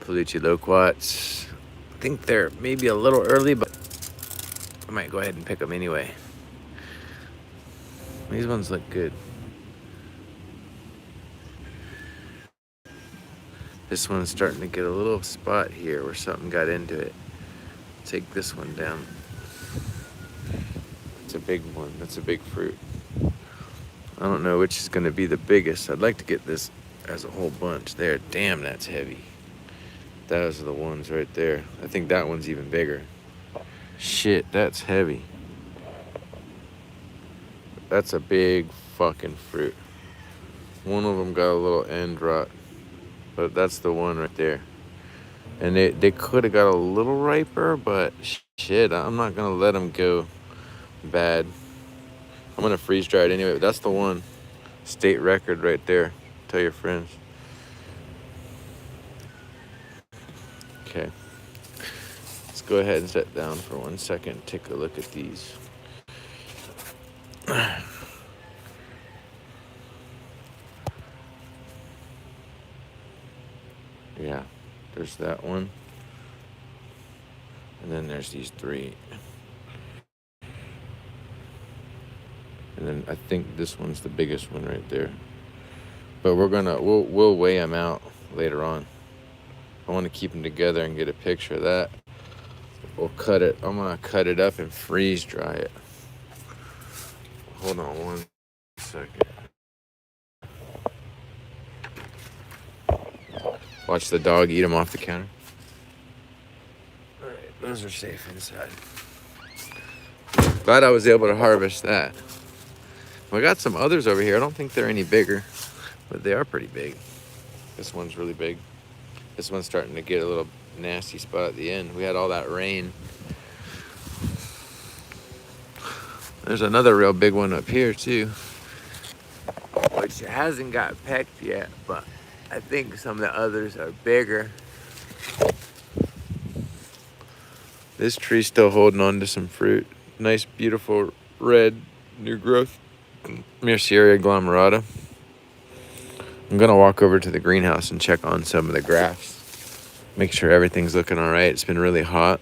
Peluche loquats. I think they're maybe a little early, but I might go ahead and pick them anyway. These ones look good. This one's starting to get a little spot here where something got into it. Take this one down. It's a big one. That's a big fruit. I don't know which is going to be the biggest. I'd like to get this as a whole bunch there. Damn, that's heavy. Those are the ones right there. I think that one's even bigger. Shit, that's heavy. That's a big fucking fruit. One of them got a little end rot, but that's the one right there. And they could have got a little riper, but shit, I'm not gonna let them go bad. I'm gonna freeze dry it anyway. But that's the one. State record right there. Tell your friends. Okay. Let's go ahead and sit down for 1 second. Take a look at these. Yeah, there's that one. And then there's these three. And then I think this one's the biggest one right there. But we'll weigh them out later on. I want to keep them together and get a picture of that. We'll cut it. I'm gonna cut it up and freeze dry it. Hold on 1 second. Watch the dog eat them off the counter. All right, those are safe inside. Glad I was able to harvest that. We got some others over here. I don't think they're any bigger, but they are pretty big. This one's really big. This one's starting to get a little nasty spot at the end. We had all that rain. There's another real big one up here too, which hasn't got pecked yet, but I think some of the others are bigger. This tree's still holding on to some fruit. Nice, beautiful red new growth. Mulberry glomerata. I'm gonna walk over to the greenhouse and check on some of the grafts. Make sure everything's looking all right. It's been really hot.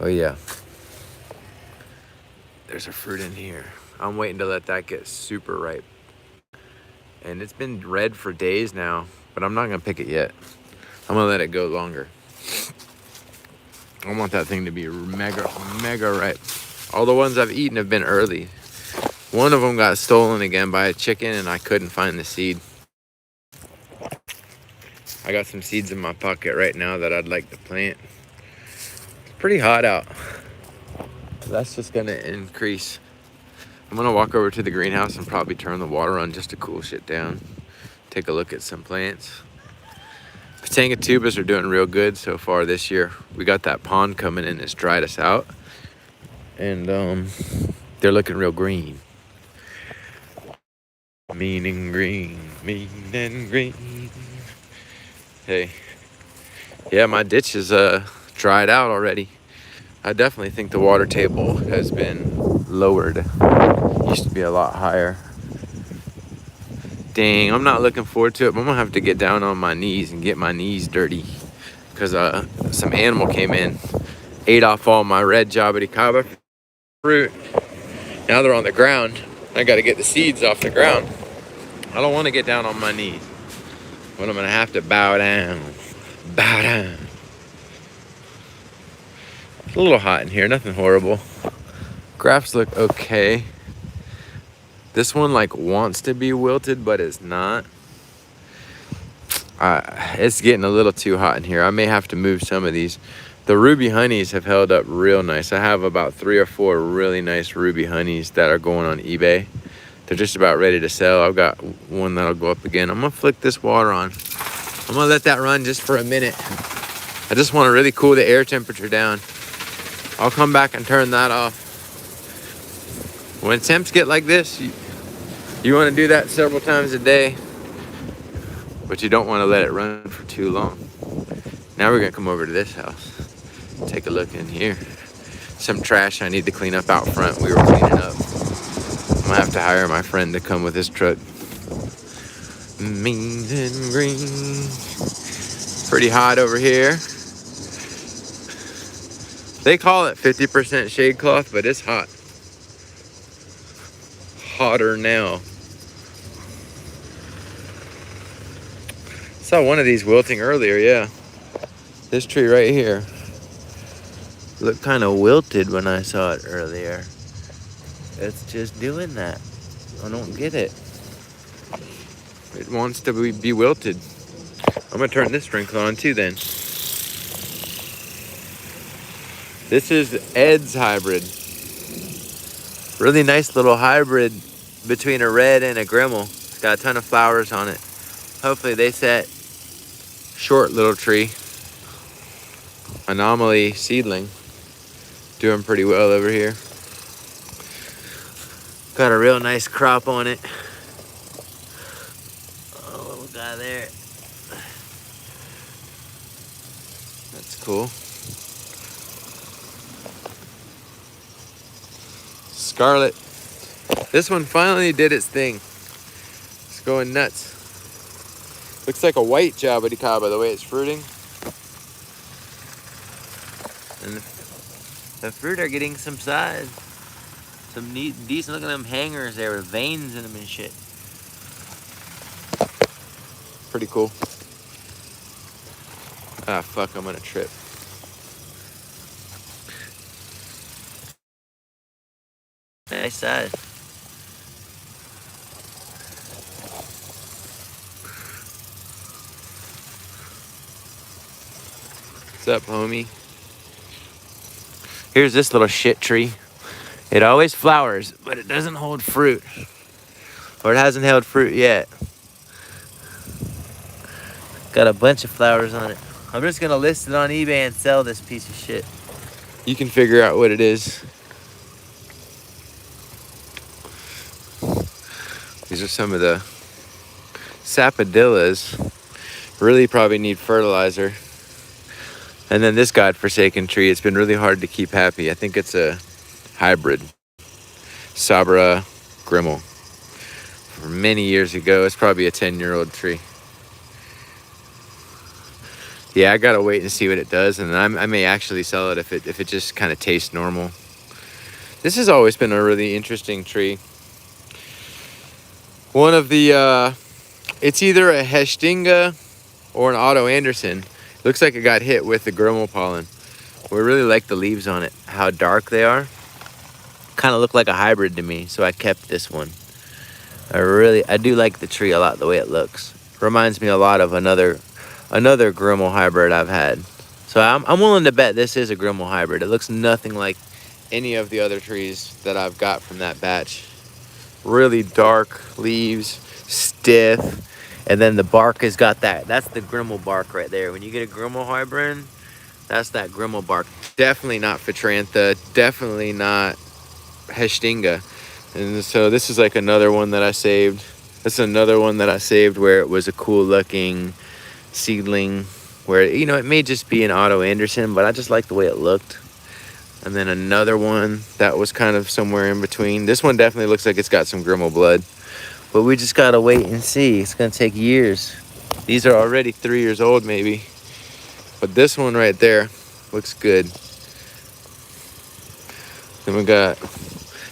Oh yeah. There's a fruit in here. I'm waiting to let that get super ripe. And it's been red for days now, but I'm not gonna pick it yet. I'm gonna let it go longer. I want that thing to be mega ripe. All the ones I've eaten have been early. One of them got stolen again by a chicken and I couldn't find the seed. I got some seeds in my pocket right now that I'd like to plant. It's pretty hot out. That's just gonna increase. I'm gonna walk over to the greenhouse and probably turn the water on just to cool shit down. Take a look at some plants. Patanga tubas are doing real good so far this year. We got that pond coming in that's dried us out. And they're looking real green. Mean and green, mean and green. Hey, yeah, my ditch is dried out already. I definitely think the water table has been lowered. Used to be a lot higher. Dang, I'm not looking forward to it, but I'm gonna have to get down on my knees and get my knees dirty because some animal came in, ate off all my red jabuticaba fruit. Now they're on the ground. I gotta get the seeds off the ground. I don't want to get down on my knees, but I'm gonna have to bow down. Bow down. It's a little hot in here, nothing horrible. Grafts look okay. This one like wants to be wilted, but it's not. It's getting a little too hot in here. I may have to move some of these. The ruby honeys have held up real nice. I have about 3 or 4 really nice ruby honeys that are going on eBay. They're just about ready to sell. I've got one that'll go up again. I'm gonna flick this water on. I'm gonna let that run just for a minute. I just want to really cool the air temperature down. I'll come back and turn that off. When temps get like this, you want to do that several times a day, but you don't want to let it run for too long. Now we're gonna come over to this house. Take a look in here. Some trash I need to clean up out front. We were cleaning up. I'm gonna have to hire my friend to come with his truck. Mean and green. Pretty hot over here. They call it 50% shade cloth, but it's hot. Hotter now. Saw one of these wilting earlier, yeah. This tree right here looked kind of wilted when I saw it earlier. It's just doing that. I don't get it. It wants to be wilted. I'm gonna turn this sprinkler on too then. This is Ed's hybrid. Really nice little hybrid between a red and a Grimmel. It's got a ton of flowers on it. Hopefully they set. Short little tree. Anomaly seedling. Doing pretty well over here. Got a real nice crop on it. Oh, little guy there. That's cool. Scarlet. This one finally did its thing. It's going nuts. Looks like a white jabuticaba the way it's fruiting. And the fruit are getting some size. Some neat, decent looking them hangers there with veins in them and shit. Pretty cool. Ah, fuck, I'm gonna trip. Nice size. What's up, homie? Here's this little shit tree. It always flowers, but it doesn't hold fruit. Or it hasn't held fruit yet. Got a bunch of flowers on it. I'm just gonna list it on eBay and sell this piece of shit. You can figure out what it is. These are some of the sapodillas. Really probably need fertilizer. And then this godforsaken tree, it's been really hard to keep happy. I think it's a hybrid. Sabra Grimmel. From many years ago. It's probably a 10-year-old tree. Yeah, I gotta wait and see what it does, and I may actually sell it if it just kind of tastes normal. This has always been a really interesting tree. One of the, it's either a Hestinga or an Otto Anderson. Looks like it got hit with the Grimmel pollen. We really like the leaves on it, how dark they are. Kind of look like a hybrid to me, so I kept this one. I do like the tree a lot, the way it looks. Reminds me a lot of another Grimmel hybrid I've had. So I'm willing to bet this is a Grimmel hybrid. It looks nothing like any of the other trees that I've got from that batch. Really dark leaves, stiff, and then the bark has got that. That's the Grimmel bark right there. When you get a Grimmel hybrid, that's that Grimmel bark. Definitely not Phytrantha, definitely not Hestinga. And so this is like another one that I saved. This is another one that I saved where it was a cool looking seedling where, you know, it may just be an Otto Anderson, but I just like the way it looked. And then another one that was kind of somewhere in between. This one definitely looks like it's got some Grimmel blood, but we just gotta wait and see. It's gonna take years. These are already 3 years old maybe, but this one right there looks good. Then we got,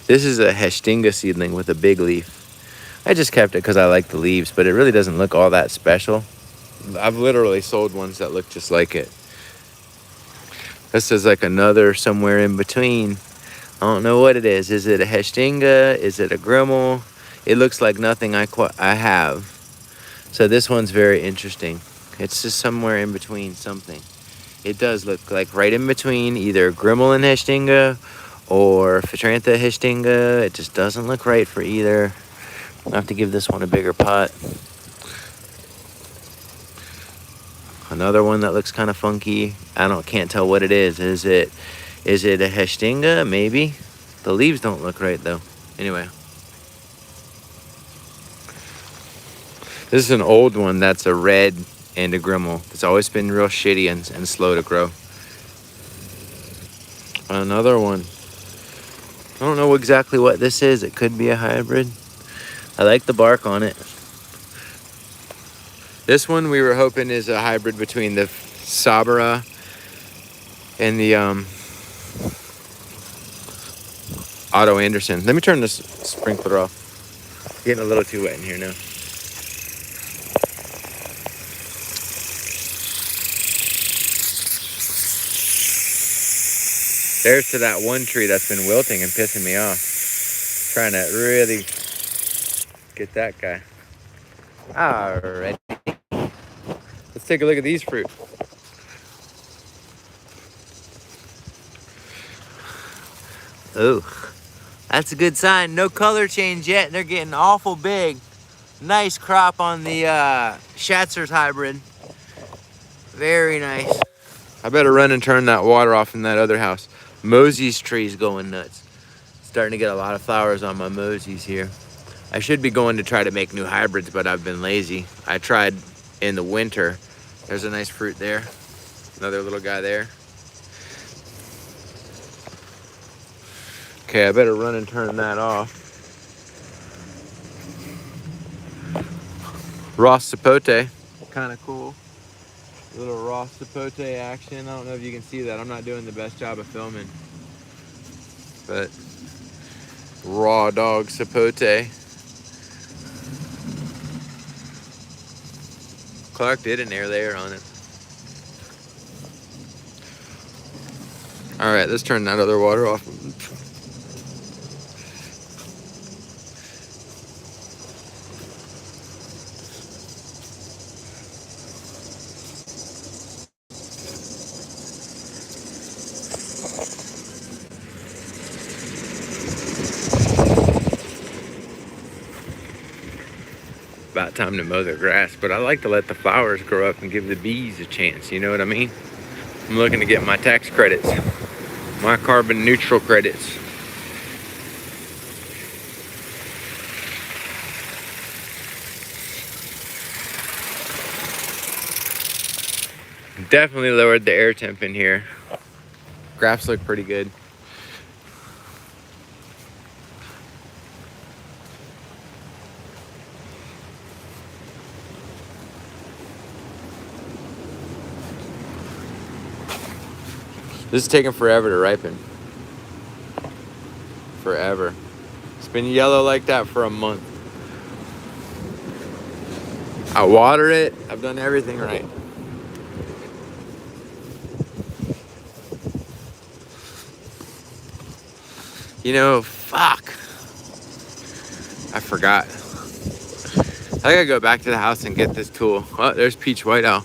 this is a Hestinga seedling with a big leaf. I just kept it because I like the leaves, but it really doesn't look all that special. I've literally sold ones that look just like it. This is like another somewhere in between. I don't know what it is. Is it a Hestinga? Is it a Grimmel? It looks like nothing I have. So this one's very interesting. It's just somewhere in between something. It does look like right in between either Grimmel and Hestinga or Phytrantha Hestinga. It just doesn't look right for either. I'll have to give this one a bigger pot. Another one that looks kind of funky. Can't tell what it is. Is it a Hestinga? Maybe. The leaves don't look right though. Anyway. This is an old one that's a red and a Grimmel. It's always been real shitty and slow to grow. Another one. I don't know exactly what this is. It could be a hybrid. I like the bark on it. This one we were hoping is a hybrid between the Sabara and the Otto Anderson. Let me turn this sprinkler off. Getting a little too wet in here now. There's to that one tree that's been wilting and pissing me off. Trying to really get that guy. Alright. Let's take a look at these fruit. Oh, that's a good sign. No color change yet. They're getting awful big. Nice crop on the Schatzer's hybrid. Very nice. I better run and turn that water off in that other house. Mosey's tree's going nuts. Starting to get a lot of flowers on my Mosey's here. I should be going to try to make new hybrids, but I've been lazy. I tried in the winter. There's a nice fruit there. Another little guy there. Okay, I better run and turn that off. Ross sapote, kind of cool. A little Ross sapote action. I don't know if you can see that. I'm not doing the best job of filming. But raw dog sapote. Clark did an air layer on it. All right, let's turn that other water off. About time to mow the grass, but I like to let the flowers grow up and give the bees a chance, you know what I mean? I'm looking to get my tax credits, my carbon neutral credits. Definitely lowered the air temp in here. Graphs look pretty good. This is taking forever to ripen. Forever. It's been yellow like that for a month. I water it. I've done everything right. You know, fuck. I forgot. I gotta go back to the house and get this tool. Oh, there's Peach White Owl.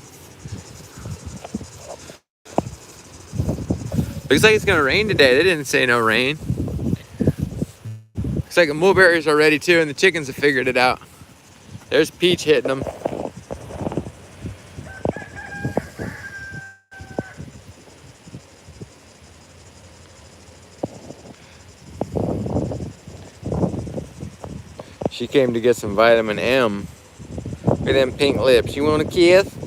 Looks like it's gonna rain today. They didn't say no rain. Looks like the mulberries are ready too, and the chickens have figured it out. There's Peach hitting them. She came to get some vitamin M. Look at them pink lips. You want a kiss?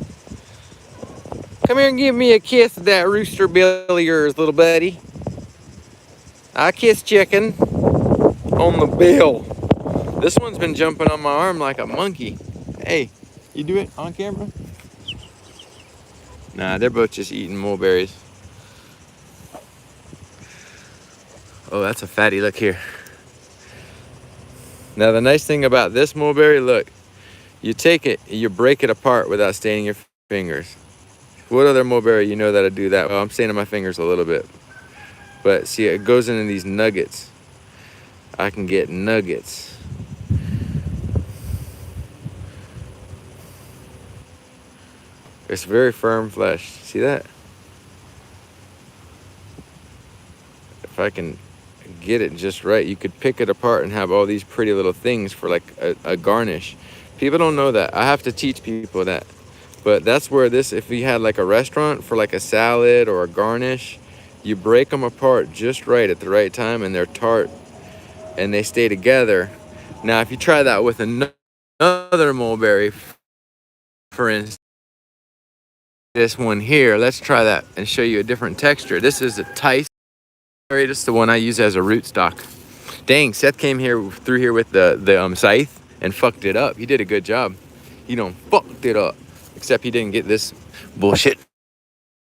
Come here and give me a kiss of that rooster bill of yours, little buddy. I kiss chicken on the bill. This one's been jumping on my arm like a monkey. Hey, you do it on camera? Nah, they're both just eating mulberries. Oh, that's a fatty. Look here. Now, the nice thing about this mulberry, look, you take it, you break it apart without staining your fingers. What other mulberry you know that'll do that? Well, I'm staining my fingers a little bit. But see, it goes into these nuggets. I can get nuggets. It's very firm flesh. See that? If I can get it just right, you could pick it apart and have all these pretty little things for like a garnish. People don't know that. I have to teach people that. But that's where this, if you had like a restaurant for like a salad or a garnish, you break them apart just right at the right time and they're tart and they stay together. Now, if you try that with another mulberry, for instance, this one here, let's try that and show you a different texture. This is a Tice. This is the one I use as a rootstock. Dang, Seth came through here with the scythe and fucked it up. He did a good job. He done fucked it up. Except he didn't get this bullshit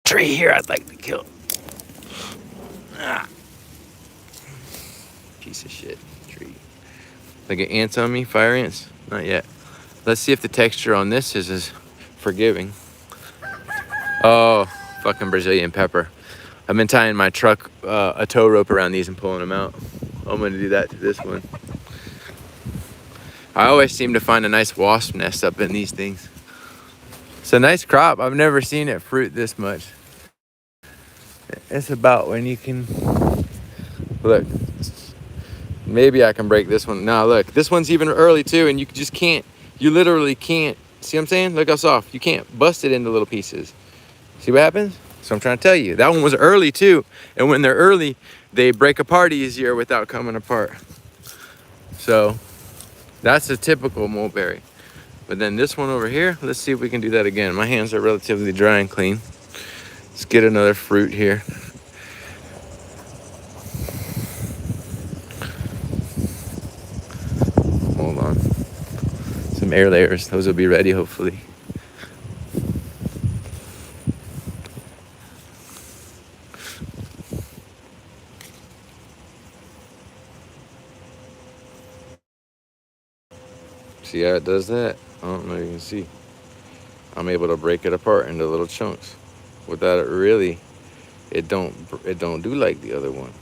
tree here I'd like to kill. Ah. Piece of shit tree. Like an ants on me, fire ants? Not yet. Let's see if the texture on this is as forgiving. Oh, fucking Brazilian pepper. I've been tying my truck a tow rope around these and pulling them out. I'm gonna do that to this one. I always seem to find a nice wasp nest up in these things. It's a nice crop. I've never seen it fruit this much. It's about when you can, look, maybe I can break this one. Nah, look, this one's even early too, and you just can't, you literally can't, see what I'm saying? Look how soft. You can't bust it into little pieces. See what happens? So I'm trying to tell you, that one was early too. And when they're early, they break apart easier without coming apart. So that's a typical mulberry. But then this one over here, let's see if we can do that again. My hands are relatively dry and clean. Let's get another fruit here. Hold on. Some air layers, those will be ready hopefully. See how it does that? I don't know if you can see. I'm able to break it apart into little chunks. Without it really, it don't do like the other one.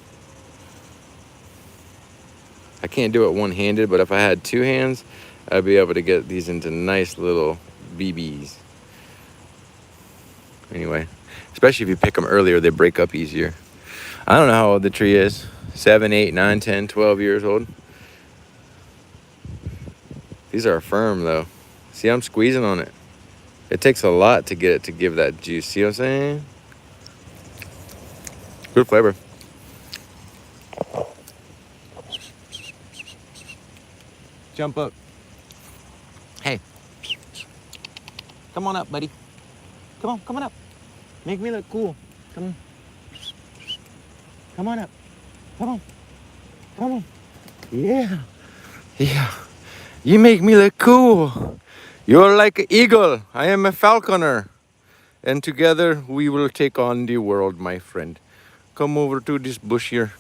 I can't do it one-handed, but if I had two hands, I'd be able to get these into nice little BBs. Anyway, especially if you pick them earlier, they break up easier. I don't know how old the tree is. 7, 8, 9, 10, 12 years old. These are firm though. See, I'm squeezing on it. It takes a lot to get it to give that juice. See what I'm saying? Good flavor. Jump up. Hey. Come on up, buddy. Come on up. Make me look cool. Come on. Come on up. Come on. Yeah. You make me look cool. You're like an eagle. I am a falconer. And together we will take on the world, my friend. Come over to this bush here.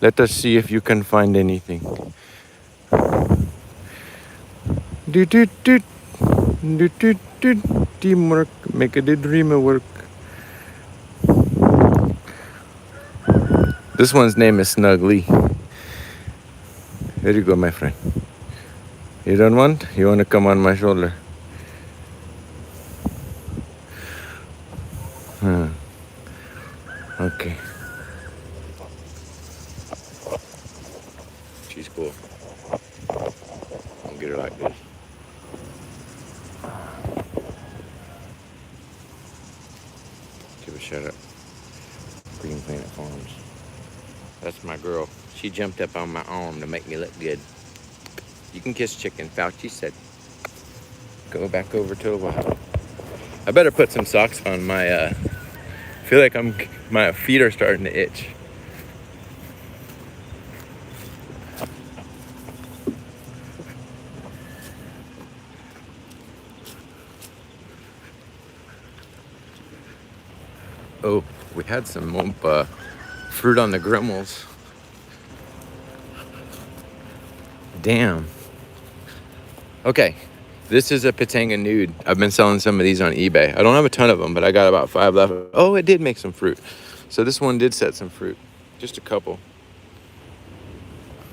Let us see if you can find anything. Teamwork, make a dream work. This one's name is Snuggly. There you go, my friend. You don't want? You want to come on my shoulder? Okay. She's cool. I'll get her like this. Give a shout out. Green Planet Farms. That's my girl. She jumped up on my arm to make me look good. You can kiss chicken, Fauci said. Go back over to the wild. I better put some socks on. I feel like my feet are starting to itch. Oh, we had some fruit on the grimmels. Damn. Okay, this is a Pitanga nude. I've been selling some of these on eBay. I don't have a ton of them, but I got about 5 left. Oh, it did make some fruit. So this one did set some fruit. Just a couple.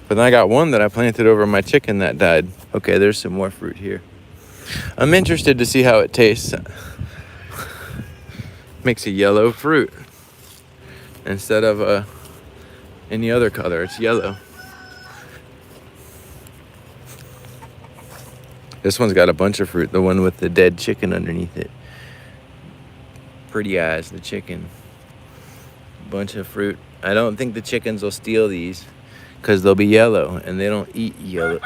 But then I got one that I planted over my chicken that died. Okay, there's some more fruit here. I'm interested to see how it tastes. Makes a yellow fruit instead of any other color. It's yellow. This one's got a bunch of fruit, the one with the dead chicken underneath it. Pretty eyes, the chicken. Bunch of fruit. I don't think the chickens will steal these because they'll be yellow and they don't eat yellow.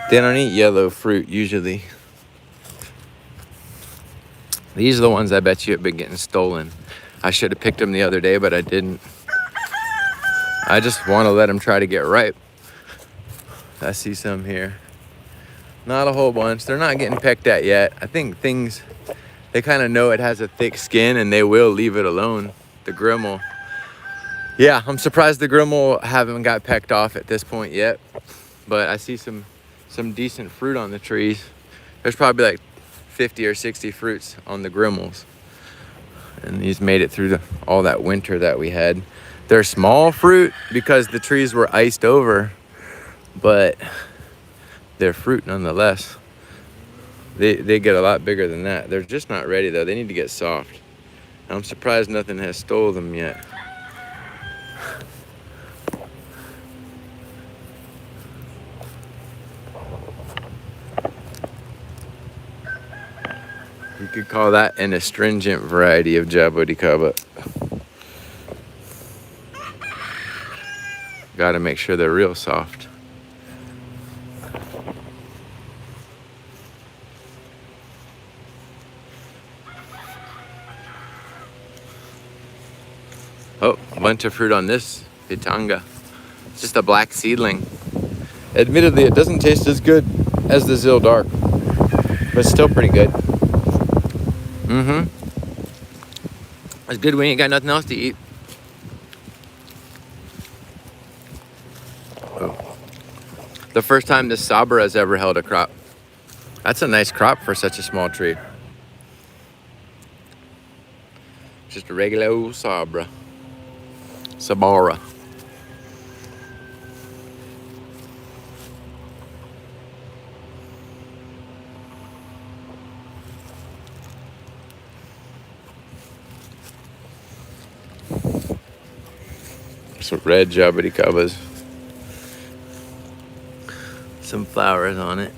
They don't eat yellow fruit usually. These are the ones I bet you have been getting stolen. I should have picked them the other day, but I didn't. I just want to let them try to get ripe. I see some here. Not a whole bunch. They're not getting pecked at yet. I think things, they kind of know it has a thick skin and they will leave it alone. The grimmel. Yeah, I'm surprised the grimmel haven't got pecked off at this point yet. But I see some decent fruit on the trees. There's probably like 50 or 60 fruits on the grimmels. And these made it through all that winter that we had. They're small fruit because the trees were iced over, but they're fruit nonetheless. They get a lot bigger than that. They're just not ready though. They need to get soft. I'm surprised nothing has stole them yet. You could call that an astringent variety of jaboticaba. Gotta make sure they're real soft. Oh, a bunch of fruit on this pitanga. It's just a black seedling. Admittedly, it doesn't taste as good as the Zill Dark, but it's still pretty good. It's good when you ain't got nothing else to eat. Oh. The first time this Sabra has ever held a crop. That's a nice crop for such a small tree. Just a regular old Sabra. Sabara. Some red jaboticabas. Some flowers on it.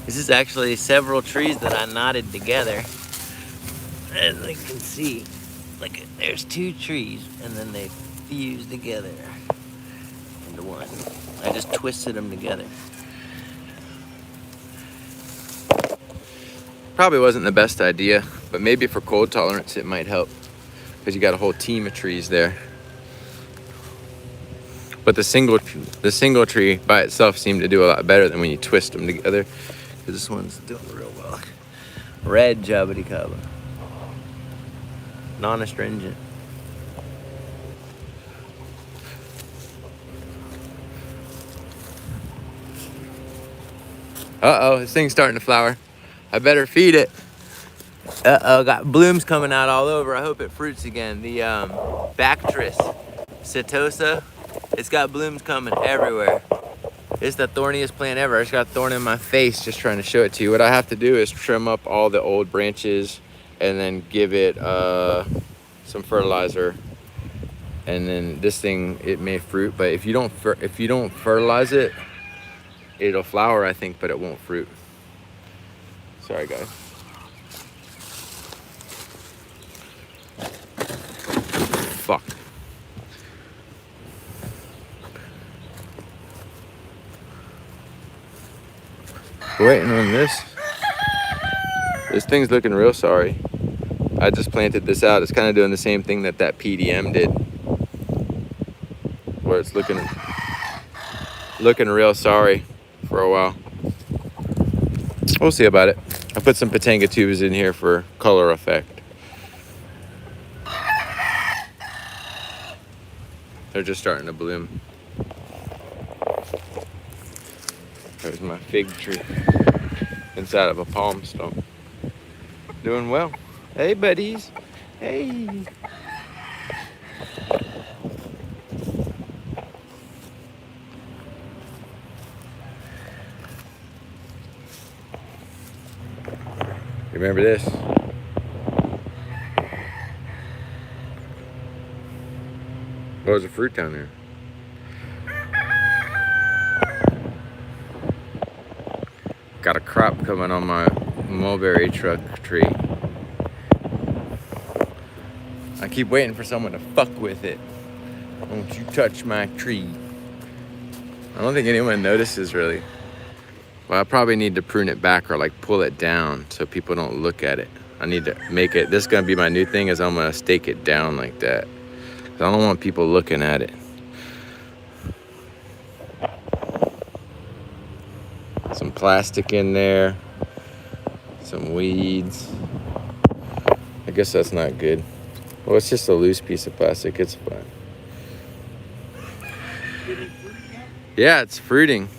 This is actually several trees that I knotted together. As you can see, look, there's two trees and then they fused together into one. I just twisted them together. Probably wasn't the best idea, but maybe for cold tolerance it might help, because you got a whole team of trees there. But the single tree by itself seemed to do a lot better than when you twist them together, because this one's doing real well. Red jaboticaba. Non-astringent. Uh-oh, this thing's starting to flower. I better feed it. Uh-oh, got blooms coming out all over. I hope it fruits again. The Bactris setosa, it's got blooms coming everywhere. It's the thorniest plant ever. I just got a thorn in my face just trying to show it to you. What I have to do is trim up all the old branches and then give it some fertilizer. And then this thing, it may fruit, but if you don't fertilize it, it'll flower, I think, but it won't fruit. Sorry, guys. Fuck. Waiting on this. This thing's looking real sorry. I just planted this out. It's kind of doing the same thing that PDM did, where it's looking real sorry for a while. We'll see about it. I put some Pitanga tubes in here for color effect. They're just starting to bloom. There's my fig tree inside of a palm stump. Doing well. Hey, buddies. Hey. Remember this? Oh, there's a fruit down there. Got a crop coming on my mulberry truck tree. I keep waiting for someone to fuck with it. Don't you touch my tree. I don't think anyone notices really. Well, I probably need to prune it back or like pull it down so people don't look at it. I need to make it, this is gonna be my new thing, is I'm gonna stake it down like that. 'Cause I don't want people looking at it. Some plastic in there. Some weeds. I guess that's not good. Well, it's just a loose piece of plastic. It's fine. Yeah, it's fruiting.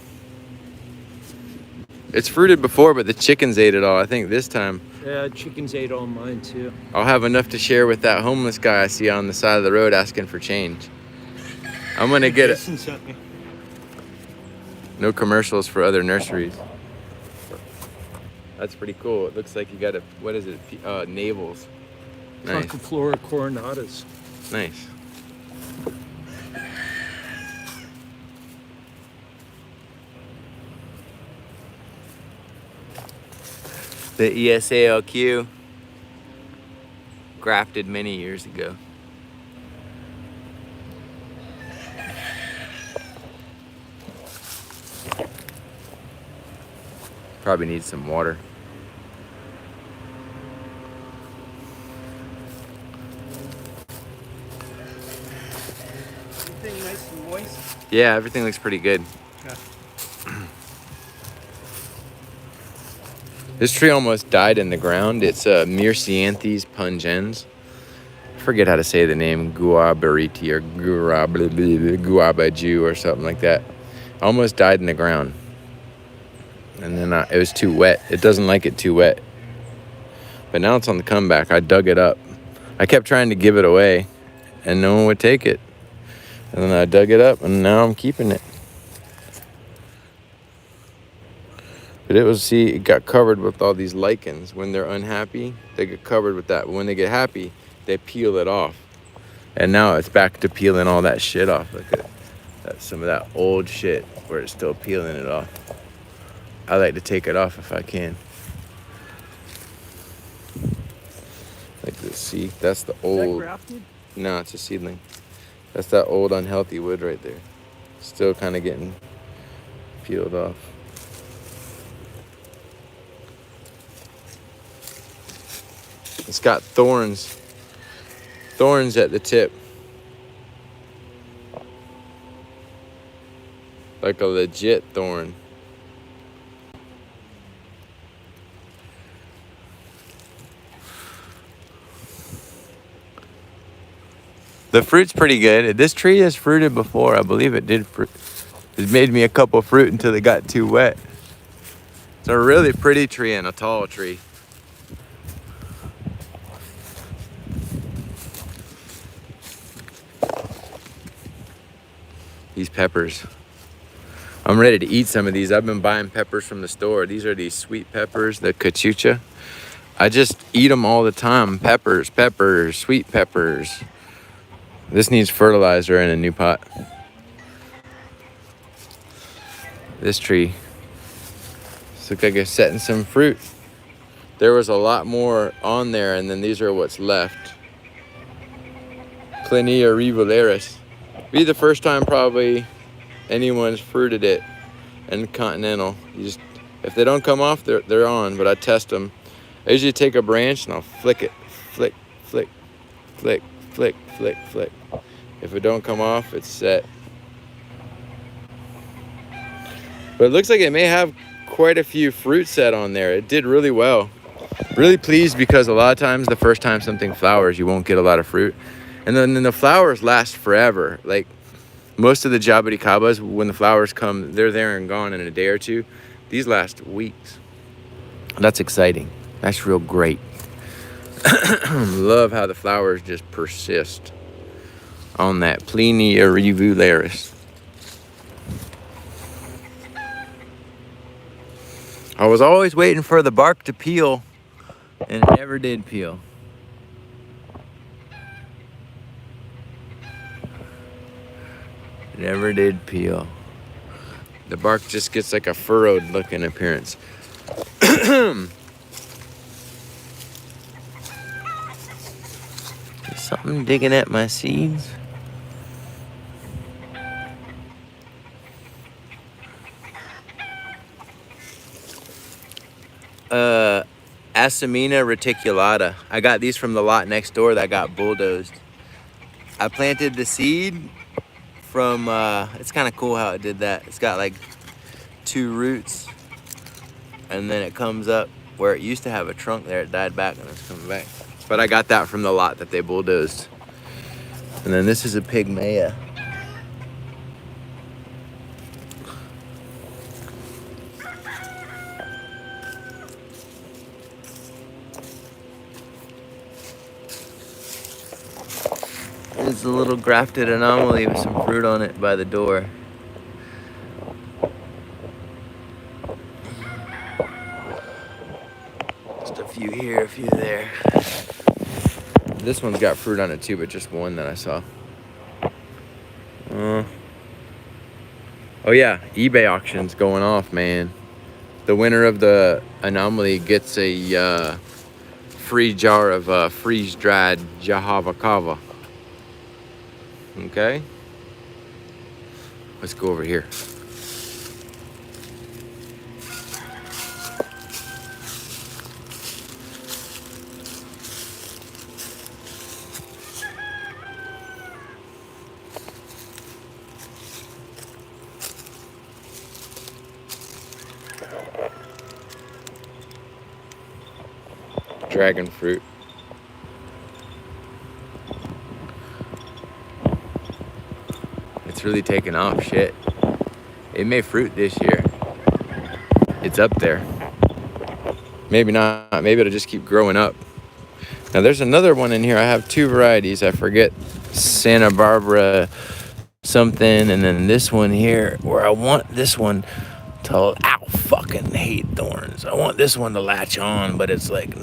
It's fruited before, but the chickens ate it all. I think this time Yeah, chickens ate all mine too. I'll have enough to share with that homeless guy I see on the side of the road asking for change. I'm gonna get it. No commercials for other nurseries. That's pretty cool. It looks like you got a, what is it? Navels. Nice. Conciflora coronatas. Nice. The ESALQ, grafted many years ago. Probably needs some water. Everything nice and moist? Yeah, everything looks pretty good. Yeah. This tree almost died in the ground. It's Myrcianthes pungens. I forget how to say the name, Guabariti or Guabaju or something like that. Almost died in the ground. And then it was too wet. It doesn't like it too wet. But now it's on the comeback. I dug it up. I kept trying to give it away, and no one would take it. And then I dug it up, and now I'm keeping it. But it got covered with all these lichens. When they're unhappy, they get covered with that. But when they get happy, they peel it off. And now it's back to peeling all that shit off. Look at that, some of that old shit where it's still peeling it off. I like to take it off if I can. Like this, see? That's the old. Is that grafted? No, it's a seedling. That's that old unhealthy wood right there. Still kind of getting peeled off. It's got thorns at the tip. Like a legit thorn. The fruit's pretty good. This tree has fruited before. I believe it did fruit. It made me a couple fruit until it got too wet. It's a really pretty tree and a tall tree. These peppers. I'm ready to eat some of these. I've been buying peppers from the store. These are these sweet peppers, the cachucha. I just eat them all the time. Peppers, sweet peppers. This needs fertilizer in a new pot. This tree. This looks like it's setting some fruit. There was a lot more on there, and then these are what's left. Plinia rivularis. Be the first time probably anyone's fruited it in Continental. You just, if they don't come off, they're on, but I test them. I usually take a branch and I'll flick it. Flick, flick, flick, flick, flick, flick. If it don't come off, it's set. But it looks like it may have quite a few fruit set on there. It did really well. Really pleased because a lot of times the first time something flowers, you won't get a lot of fruit. And then the flowers last forever. Like most of the jabuticabas, when the flowers come, they're there and gone in a day or two. These last weeks. That's exciting. That's real great. Love how the flowers just persist on that Plinia rivularis. I was always waiting for the bark to peel, and it never did peel. It never did peel. The bark just gets like a furrowed looking appearance. Is something digging at my seeds? Asamina reticulata. I got these from the lot next door that got bulldozed. I planted the seed from, it's kind of cool how it did that. It's got like 2 roots and then it comes up where it used to have a trunk there. It died back and it's coming back. But I got that from the lot that they bulldozed. And then this is a pygmea. There's a little grafted anomaly with some fruit on it by the door. Just a few here, a few there. This one's got fruit on it too, but just one that I saw. Oh yeah, eBay auctions going off, man. The winner of the anomaly gets a free jar of freeze-dried Jahava Kava. Okay, let's go over here. Dragon fruit. It's really taken off. Shit, it may fruit this year. It's up there. Maybe not. Maybe it'll just keep growing up. Now there's another one in here. I have two varieties. I forget, Santa Barbara something, and then this one here where I want this one to, ow, fucking hate thorns. I want this one to latch on, but it's like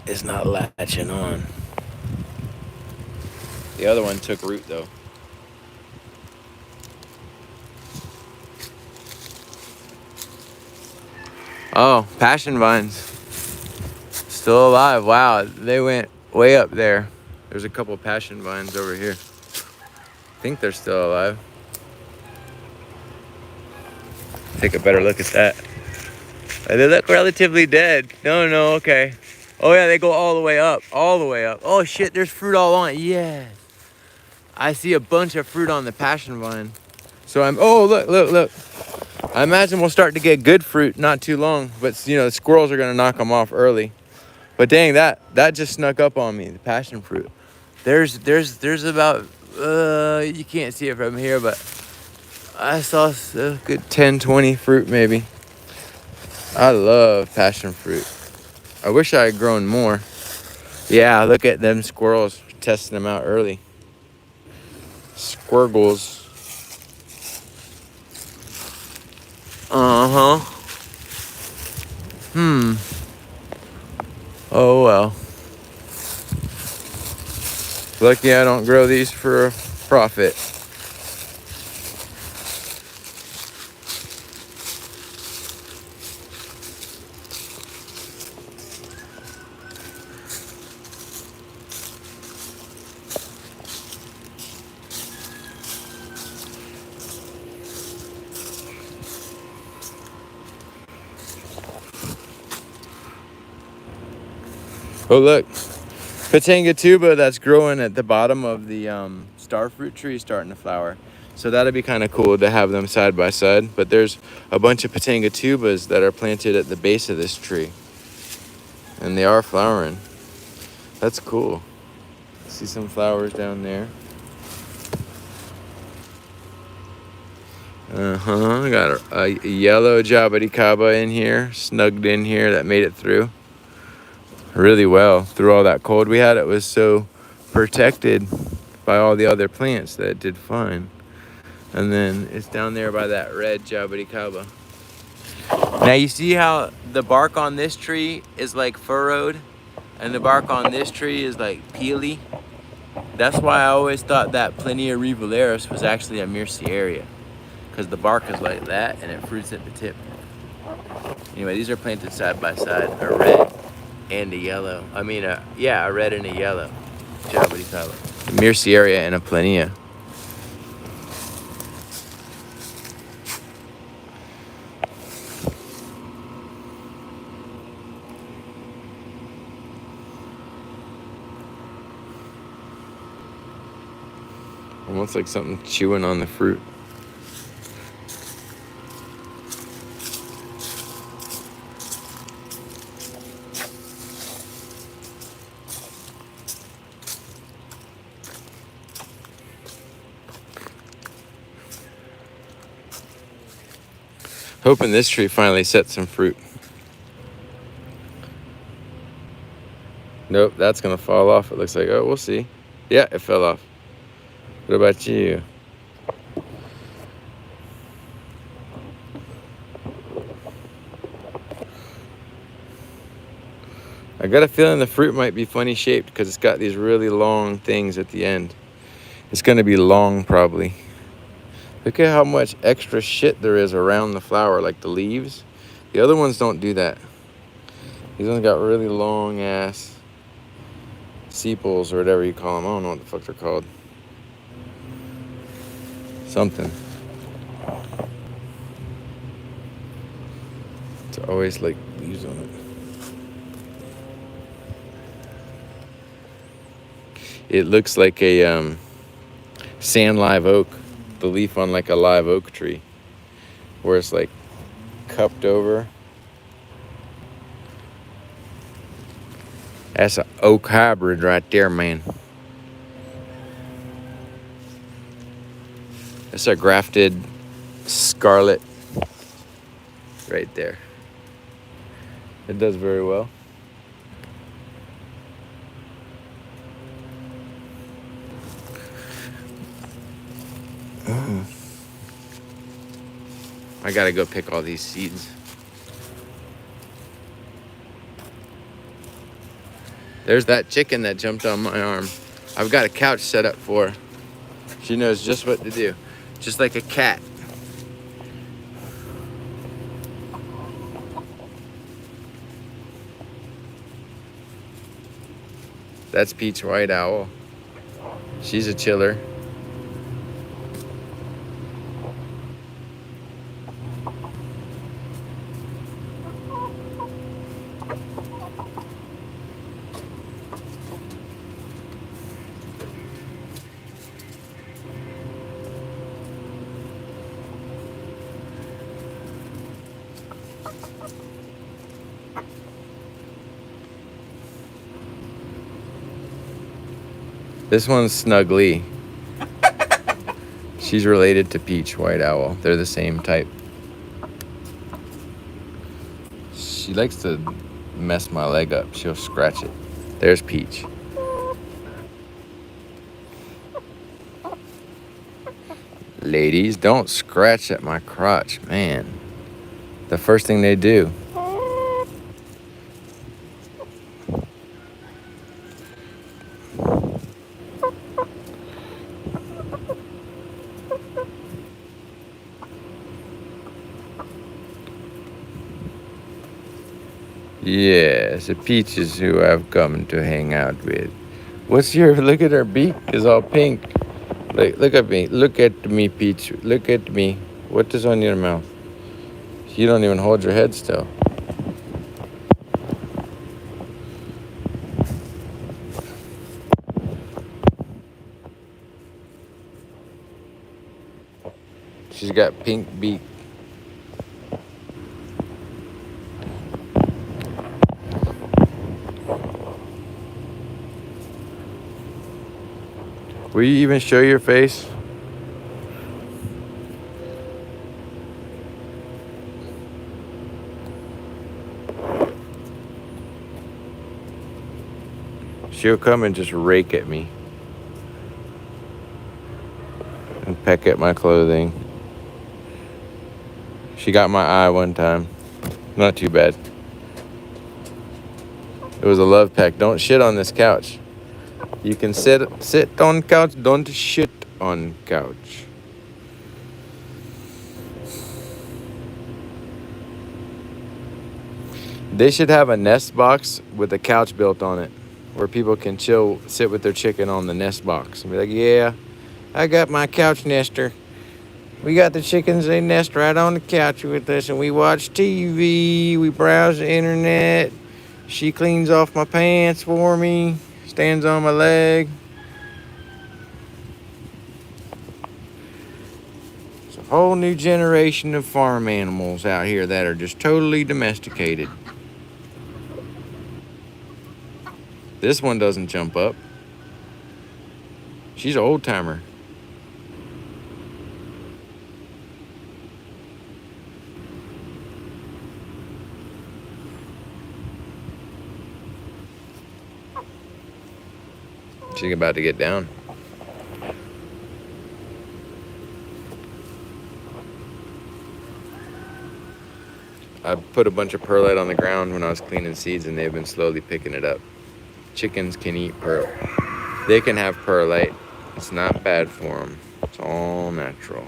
it's not latching on. The other one took root though. Oh, passion vines. Still alive. Wow, they went way up there. There's a couple passion vines over here. I think they're still alive. Take a better look at that. They look relatively dead. No, okay. Oh yeah, they go all the way up. All the way up. Oh shit, there's fruit all on it. Yeah. I see a bunch of fruit on the passion vine. So oh, look. I imagine we'll start to get good fruit not too long, but you know, the squirrels are gonna knock them off early. But dang, that just snuck up on me, the passion fruit. There's about, you can't see it from here, but I saw a good 10, 20 fruit maybe. I love passion fruit. I wish I had grown more. Yeah, look at them squirrels testing them out early. Squirgles. Oh well. Lucky I don't grow these for a profit. Oh look, Patanga tuba that's growing at the bottom of the starfruit tree is starting to flower. So that'd be kind of cool to have them side by side. But there's a bunch of Patanga tubas that are planted at the base of this tree. And they are flowering. That's cool. See some flowers down there. I got a yellow jabuticaba in here, snugged in here, that made it through really well through all that cold we had. It was so protected by all the other plants that it did fine. And then it's down there by that red jabuticaba. Now you see how the bark on this tree is like furrowed and the bark on this tree is like peely? That's why I always thought that Plinia rivularis was actually a Myrcieria, because the bark is like that and it fruits at the tip. Anyway, these are planted side by side, a red and a yellow. I mean, a red and a yellow jabuticaba. A Myrcieria and a Plinia. Almost like something chewing on the fruit. Hoping this tree finally sets some fruit. Nope, that's gonna fall off. It looks like. Oh, we'll see. Yeah, it fell off. What about you? I got a feeling the fruit might be funny shaped because it's got these really long things at the end. It's gonna be long probably. Look at how much extra shit there is around the flower, like the leaves. The other ones don't do that. These ones got really long ass sepals or whatever you call them. I don't know what the fuck they're called. Something. It's always like leaves on it. It looks like a sand live oak, the leaf on like a live oak tree, where it's like cupped over. That's an oak hybrid right there, man. That's a grafted scarlet right there. It does very well. I gotta go pick all these seeds. There's that chicken that jumped on my arm. I've got a couch set up for her. She knows just what to do. Just like a cat. That's Peach White Owl. She's a chiller. This one's Snuggly. She's related to Peach White Owl. They're the same type. She likes to mess my leg up. She'll scratch it. There's Peach. Ladies, don't scratch at my crotch, man. The first thing they do. Yes, the Peach is who I've come to hang out with. What's your, look at her beak, is all pink. Look at me, look at me, Peach, look at me. What is on your mouth? You don't even hold your head still. She's got pink beak. Will you even show your face? She'll come and just rake at me and peck at my clothing. She got my eye one time. Not too bad. It was a love peck. Don't shit on this couch. You can sit on couch, don't shit on couch. They should have a nest box with a couch built on it where people can sit with their chicken on the nest box and be like, yeah, I got my couch nester. We got the chickens, they nest right on the couch with us, and we watch TV, we browse the internet. She cleans off my pants for me, stands on my leg. It's a whole new generation of farm animals out here that are just totally domesticated. This one doesn't jump up. She's an old timer. She's about to get down. I put a bunch of perlite on the ground when I was cleaning seeds, and they've been slowly picking it up. Chickens can eat pearl. They can have perlite. It's not bad for them. It's all natural.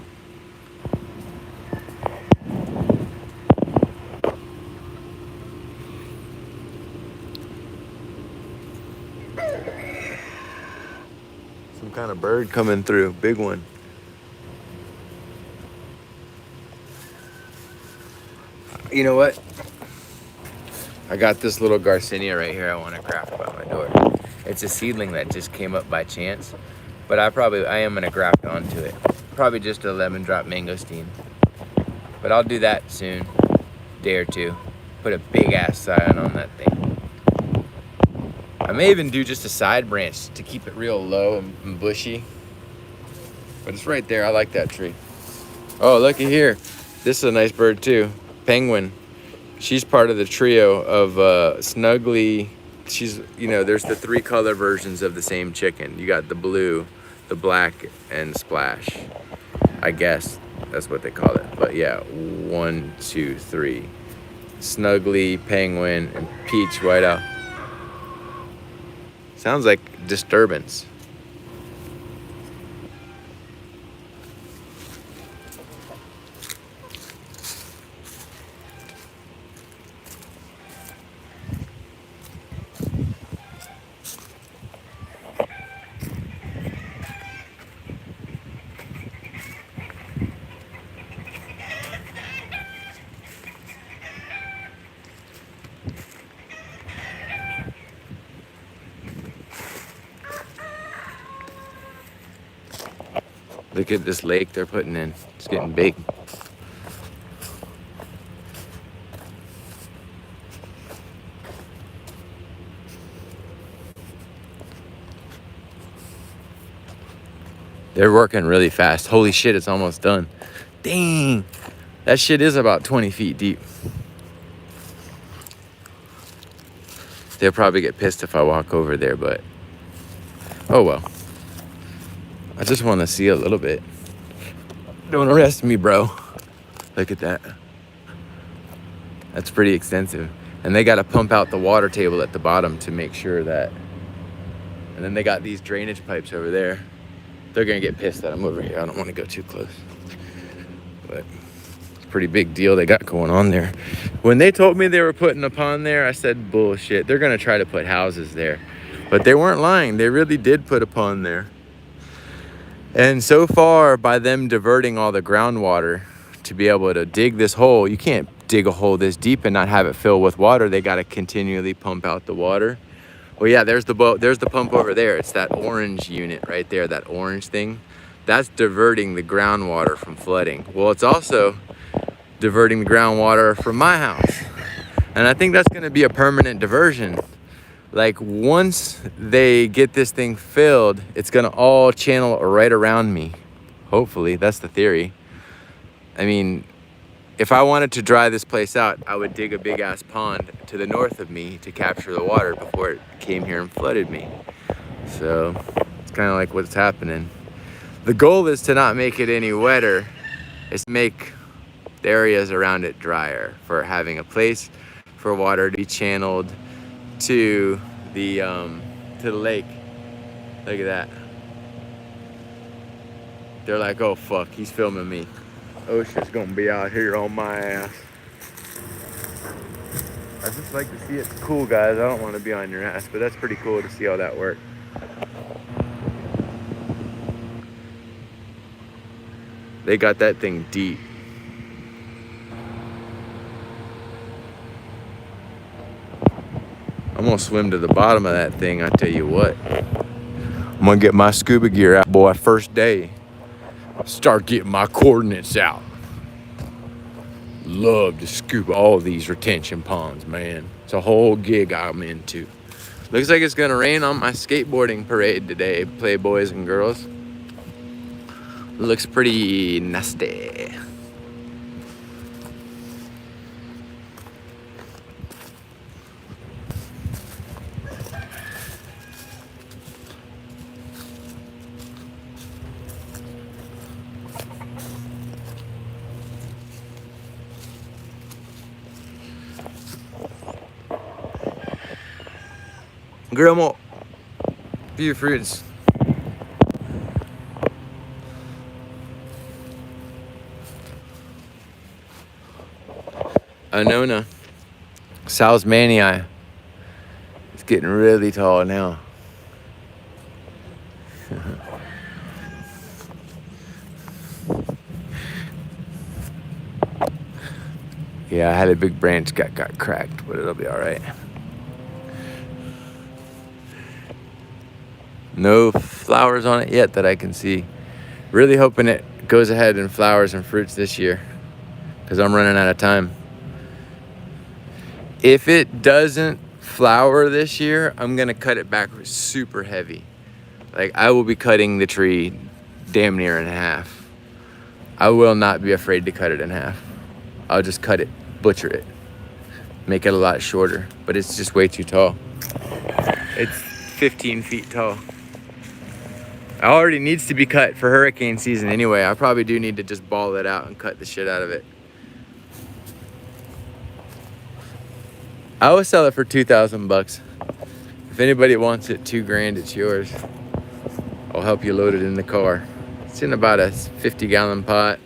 Some kind of bird coming through. Big one. You know what? I got this little Garcinia right here I want to graft by my door. It's a seedling that just came up by chance, but I am gonna graft onto it. Probably just a lemon drop mangosteen. But I'll do that soon, day or two. Put a big ass sign on that thing. I may even do just a side branch to keep it real low and bushy. But it's right there, I like that tree. Oh, looky here. This is a nice bird too, penguin. She's part of the trio of Snuggly. She's, you know, there's the 3 color versions of the same chicken. You got the blue, the black, and Splash. I guess that's what they call it. But yeah, 1, 2, 3. Snuggly, penguin, and peach whiteout. Sounds like disturbance. Look at this lake they're putting in. It's getting big. They're working really fast. Holy shit, it's almost done. Dang. That shit is about 20 feet deep. They'll probably get pissed if I walk over there, but oh well. I just want to see a little bit. Don't arrest me, bro. Look at that. That's pretty extensive. And they got to pump out the water table at the bottom to make sure that. And then they got these drainage pipes over there. They're going to get pissed that I'm over here. I don't want to go too close. But it's a pretty big deal they got going on there. When they told me they were putting a pond there, I said, bullshit. They're going to try to put houses there. But they weren't lying. They really did put a pond there. And so far, by them diverting all the groundwater to be able to dig this hole, you can't dig a hole this deep and not have it fill with water. They got to continually pump out the water. Well, yeah, there's the boat. There's the pump over there. It's that orange unit right there, that orange thing. That's diverting the groundwater from flooding. Well, it's also diverting the groundwater from my house. And I think that's going to be a permanent diversion. Like, once they get this thing filled, it's gonna all channel right around me. Hopefully, that's the theory. I mean, if I wanted to dry this place out, I would dig a big ass pond to the north of me to capture the water before it came here and flooded me. So it's kind of like what's happening. The goal is to not make it any wetter. It's to make the areas around it drier, for having a place for water to be channeled to the lake. Look at that. They're like, oh fuck, he's filming me. Ocean's gonna be out here on my ass. I just like to see it. It's cool, guys. I don't want to be on your ass, but that's pretty cool to see how that works. They got that thing deep. I'm gonna swim to the bottom of that thing, I tell you what. I'm gonna get my scuba gear out, boy, first day. Start getting my coordinates out. Love to scuba all these retention ponds, man. It's a whole gig I'm into. Looks like it's gonna rain on my skateboarding parade today, play boys and girls. Looks pretty nasty. Grandma, few fruits. Anona, Salzmanii. It's getting really tall now. Yeah, I had a big branch got cracked, but it'll be all right. No flowers on it yet that I can see. Really hoping it goes ahead and flowers and fruits this year, because I'm running out of time. If it doesn't flower this year, I'm gonna cut it back super heavy. Like, I will be cutting the tree damn near in half. I will not be afraid to cut it in half. I'll just cut it, butcher it, make it a lot shorter, but it's just way too tall. It's 15 feet tall. It already needs to be cut for hurricane season anyway. I probably do need to just ball it out and cut the shit out of it. I would sell it for 2,000 bucks. If anybody wants it, $2,000, it's yours. I'll help you load it in the car. It's in about a 50-gallon pot,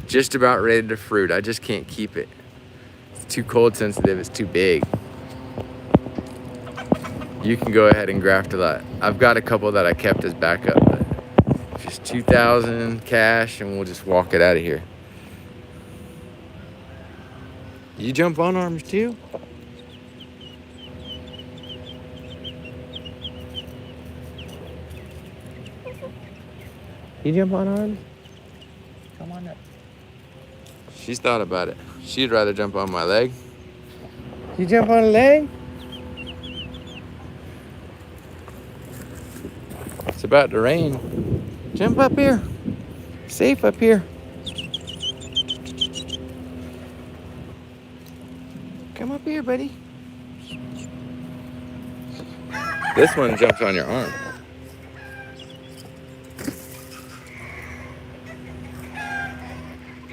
just about ready to fruit. I just can't keep it. It's too cold sensitive, it's too big. You can go ahead and graft a lot. I've got a couple that I kept as backup, but just 2,000 cash and we'll just walk it out of here. You jump on arms too? You jump on arms? Come on up. She's thought about it. She'd rather jump on my leg. You jump on a leg? It's about to rain. Jump up here. Safe up here. Come up here, buddy. This one jumps on your arm.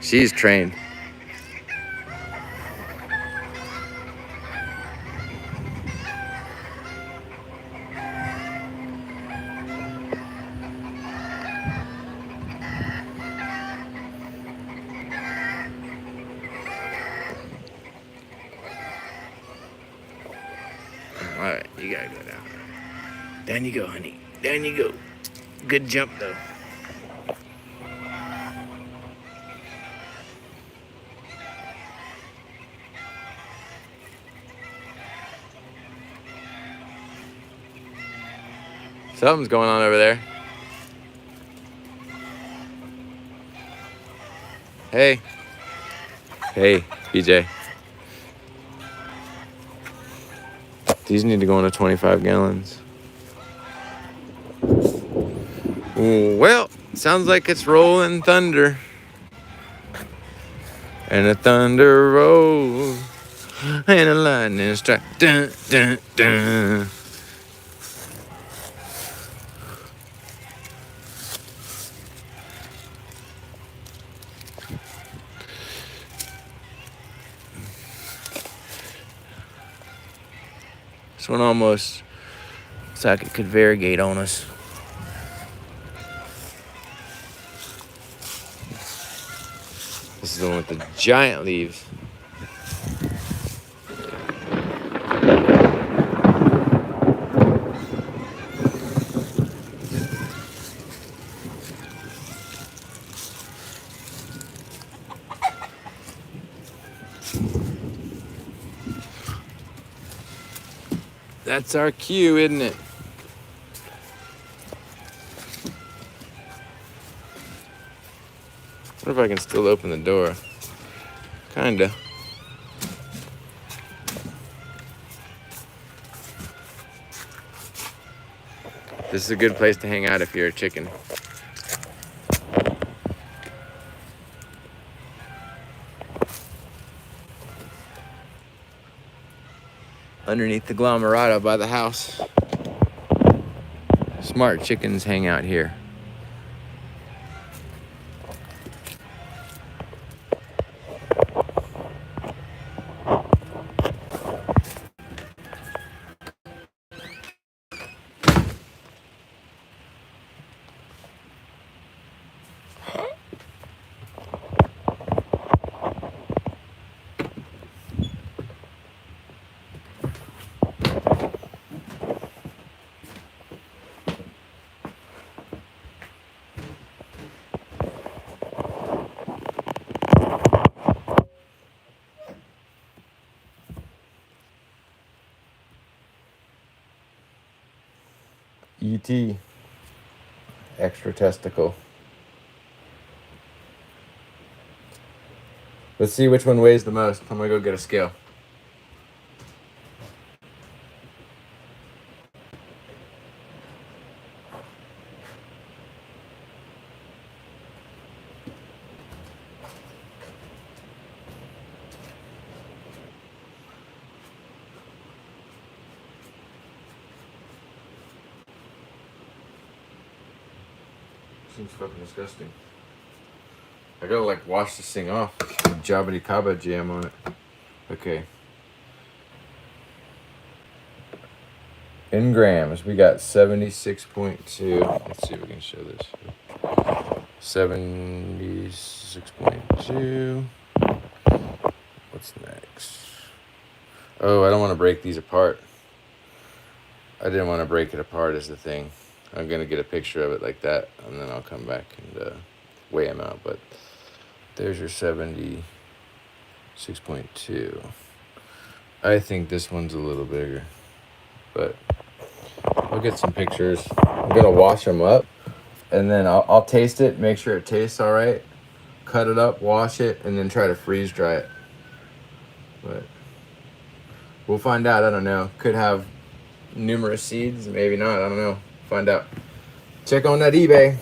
She's trained. All right, you gotta go down. Down you go, honey. Down you go. Good jump, though. Something's going on over there. Hey. Hey, BJ. These need to go into 25 gallons. Well, sounds like it's rolling thunder. And the thunder rolls. And the lightning strike. Dun, dun, dun. This one almost looks like it could variegate on us. This is the one with the giant leaves. That's our cue, isn't it? I wonder if I can still open the door. Kinda. This is a good place to hang out if you're a chicken. Underneath the glomerata by the house. Smart chickens hang out here. ET. Extra testicle. Let's see which one weighs the most. I'm gonna go get a scale. Seems fucking disgusting. I gotta like wash this thing off. Jabbity Kaba jam on it. Okay. In grams, we got 76.2. Let's see if we can show this. 76.2. What's next? Oh, I don't want to break these apart. I didn't want to break it apart is the thing. I'm going to get a picture of it like that, and then I'll come back and weigh them out. But there's your 76.2. I think this one's a little bigger, but I'll get some pictures. I'm going to wash them up, and then I'll taste it, make sure it tastes all right, cut it up, wash it, and then try to freeze dry it. But we'll find out. I don't know. Could have numerous seeds, maybe not. I don't know. Find out. Check on that eBay.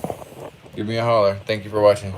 Give me a holler. Thank you for watching.